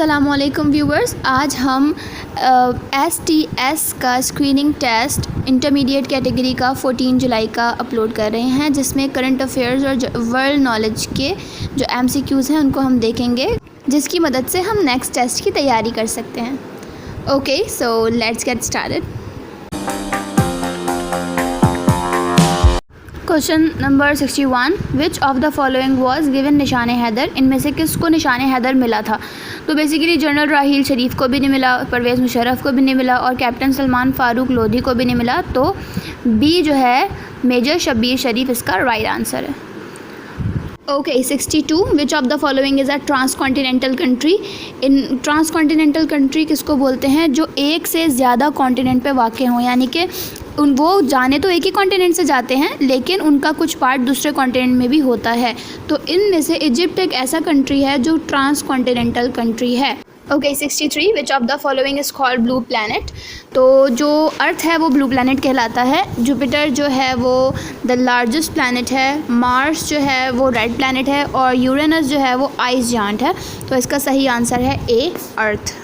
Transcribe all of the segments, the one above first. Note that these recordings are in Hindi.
अस्सलामुअलैकुम व्यूवर्स, आज हम STS का स्क्रीनिंग टेस्ट इंटरमीडिएट कैटेगरी का 14 जुलाई का अपलोड कर रहे हैं, जिसमें करंट अफेयर्स और वर्ल्ड नॉलेज के जो MCQs हैं उनको हम देखेंगे, जिसकी मदद से हम नेक्स्ट टेस्ट की तैयारी कर सकते हैं। Okay, so let's get started. Question number 61, which of the following was given निशान हैदर। इनमें से किसको निशान हैदर मिला था? तो बेसिकली जनरल राहील शरीफ को भी नहीं मिला, परवेज़ मुशर्रफ को भी नहीं मिला और कैप्टन सलमान फारूक लोधी को भी नहीं मिला। तो बी जो है मेजर शब्बीर शरीफ इसका राइट आंसर है। Okay, 62, which of the following is a transcontinental country. इन ट्रांसकॉन्टिनेंटल कंट्री किसको बोलते हैं? जो एक से ज़्यादा कॉन्टिनेंट पे वाक़ हों, यानी कि वो जाने तो एक ही कॉन्टिनेंट से जाते हैं लेकिन उनका कुछ पार्ट दूसरे कॉन्टिनेंट में भी होता है। तो इनमें से इजिप्ट एक ऐसा कंट्री है जो ट्रांसकॉन्टिनेंटल कंट्री है। Okay, 63, which of the following is called blue planet. तो जो अर्थ है वो ब्लू प्लैनेट कहलाता है। जुपिटर जो है वो द लार्जेस्ट प्लैनेट है, मार्स जो है वो रेड प्लैनेट है और यूरेनस जो है वो आइस जायंट है। तो इसका सही आंसर है A, earth.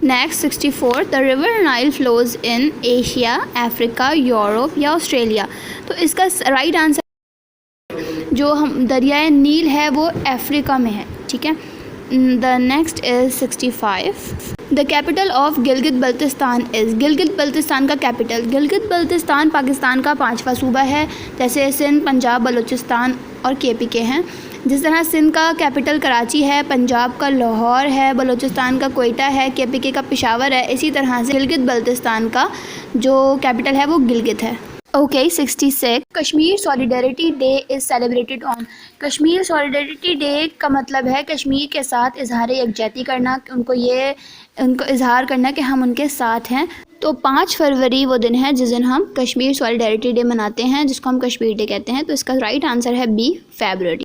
Next 64, the river Nile flows in Asia, Africa, Europe या ऑस्ट्रेलिया। तो इसका राइट आंसर जो हम दरियाए नील है वो अफ्रीका में है, ठीक है। The next is 65, the capital of Gilgit Baltistan is. Gilgit Baltistan का कैपिटल, गिलगित बल्तिस्तान पाकिस्तान का 5वां सूबा है, जैसे सिंध, पंजाब, बलूचिस्तान और KPK हैं। जिस तरह सिंध का कैपिटल कराची है, पंजाब का लाहौर है, बलूचिस्तान का कोयटा है, KPK का पेशावर है, इसी तरह से गिलगित बल्तिस्तान का जो कैपिटल है वो गिलगित है। Okay, 66, Kashmir solidarity day is celebrated on. Kashmir solidarity day का मतलब है कश्मीर के साथ इजहार यकजहती करना, उनको इजहार करना कि हम उनके साथ हैं। तो 5 फरवरी वो दिन है जिस दिन हम कश्मीर सॉलिडरिटी डे मनाते हैं, जिसको हम कश्मीर डे कहते हैं। तो इसका राइट आंसर है बी, फरवरी।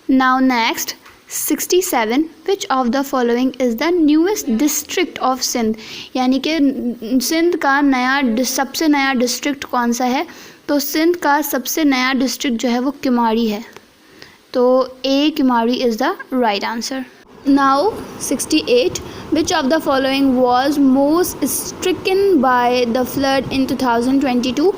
Now next 67, which of the following is the newest district of Sindh. यानी कि सिंध का सबसे नया डिस्ट्रिक्ट कौन सा है? तो सिंध का सबसे नया डिस्ट्रिक्ट जो है वो किमाड़ी है। तो A, Keamari is the right answer. Now 68, which of the following was most stricken by the flood in 2022।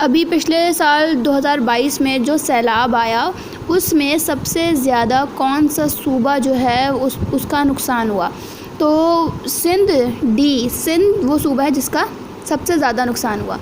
अभी पिछले साल 2022 में जो सैलाब आया उसमें सबसे ज़्यादा कौन सा सूबा जो है उसका नुकसान हुआ? तो सिंध, डी, सिंध वो सूबा है जिसका सबसे ज़्यादा नुकसान हुआ।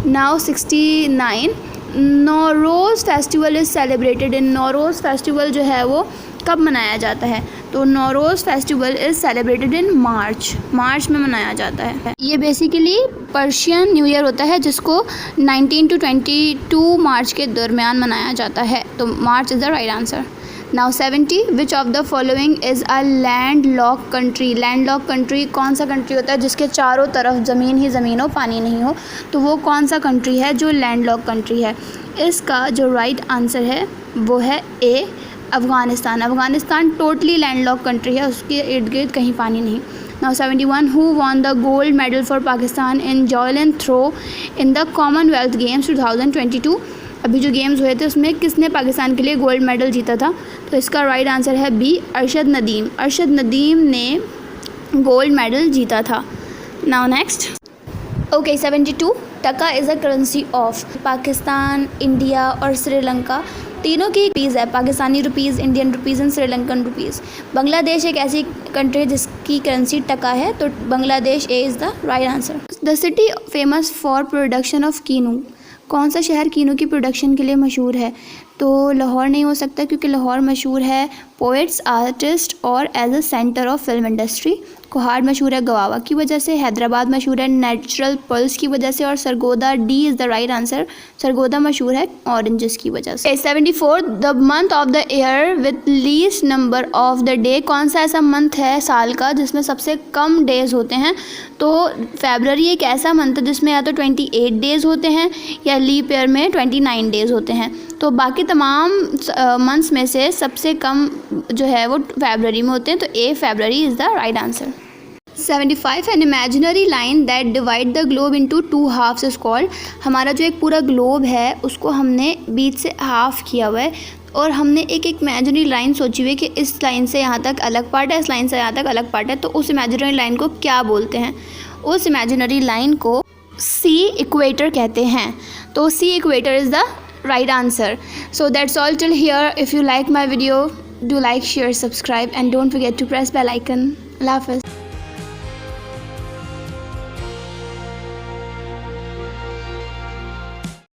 Now 69, Nowruz festival is celebrated in. Nowruz festival जो है वो कब मनाया जाता है? तो Nowruz festival is celebrated in March में मनाया जाता है। ये बेसिकली पर्शियन न्यू ईयर होता है जिसको 19 to 22 मार्च के दरमियान मनाया जाता है। तो March is the right answer. Now 70, which of the following is a land lock country. Land lock country कौन सा कंट्री होता है जिसके चारों तरफ ज़मीन ही ज़मीन हो, पानी नहीं हो? तो वो कौन सा कंट्री है जो लैंड लॉक कंट्री है? इसका जो राइट आंसर है वो है A, Afghanistan. Afghanistan totally land lock country है, उसके इर्द गिर्द कहीं पानी नहीं। Now 71, who won the gold medal for Pakistan in javelin throw in the Commonwealth Games 2022। अभी जो गेम्स हुए थे उसमें किसने पाकिस्तान के लिए गोल्ड मेडल जीता था? तो इसका राइट आंसर है बी, अरशद नदीम। अरशद नदीम ने गोल्ड मेडल जीता था। नाउ नेक्स्ट, ओके, 72, टका is a currency of. Pakistan, India और श्रीलंका तीनों की रुपीज़ है, Pakistani rupees, Indian rupees and Sri Lankan rupees. Bangladesh एक ऐसी कंट्री है जिसकी करेंसी टका है, तो Bangladesh A is the right answer. The city famous for production of kinnow. कौन सा शहर कीनू की प्रोडक्शन के लिए मशहूर है? तो लाहौर नहीं हो सकता क्योंकि लाहौर मशहूर है पोइट्स, आर्टिस्ट और as a centre of film industry. कोहाड़ मशहूर है गवावा की वजह से, हैदराबाद मशहूर है नेचुरल पल्स की वजह से और Sargodha, D is the right answer. Sargodha मशहूर है ऑरेंजेस की वजह से। 74, the month of the year with least number of the day. कौन सा ऐसा मंथ है साल का जिसमें सबसे कम डेज़ होते हैं? तो फरवरी एक ऐसा मंथ है जिसमें या तो 28 डेज़ होते हैं या लीप ईयर में 29 डेज़ होते हैं। तो बाकी तमाम मंथ्स में से सबसे कम जो है वो फरवरी में होते हैं। तो A, February is the right answer. 75, an imaginary line that divide the globe into 2 halves is called. हमारा जो एक पूरा ग्लोब है उसको हमने बीच से हाफ़ किया हुआ है, और हमने एक इमेजिनरी लाइन सोची हुई है कि इस लाइन से यहाँ तक अलग पार्ट है, इस लाइन से यहाँ तक अलग पार्ट है, तो उस इमेजिनरी लाइन को क्या बोलते हैं? उस इमेजिनरी लाइन को सी इक्वेटर कहते हैं। तो C equator is the right answer. So that's all till here. If you like my video, do like, share, subscribe and don't forget to press bell icon. Allah Hafiz.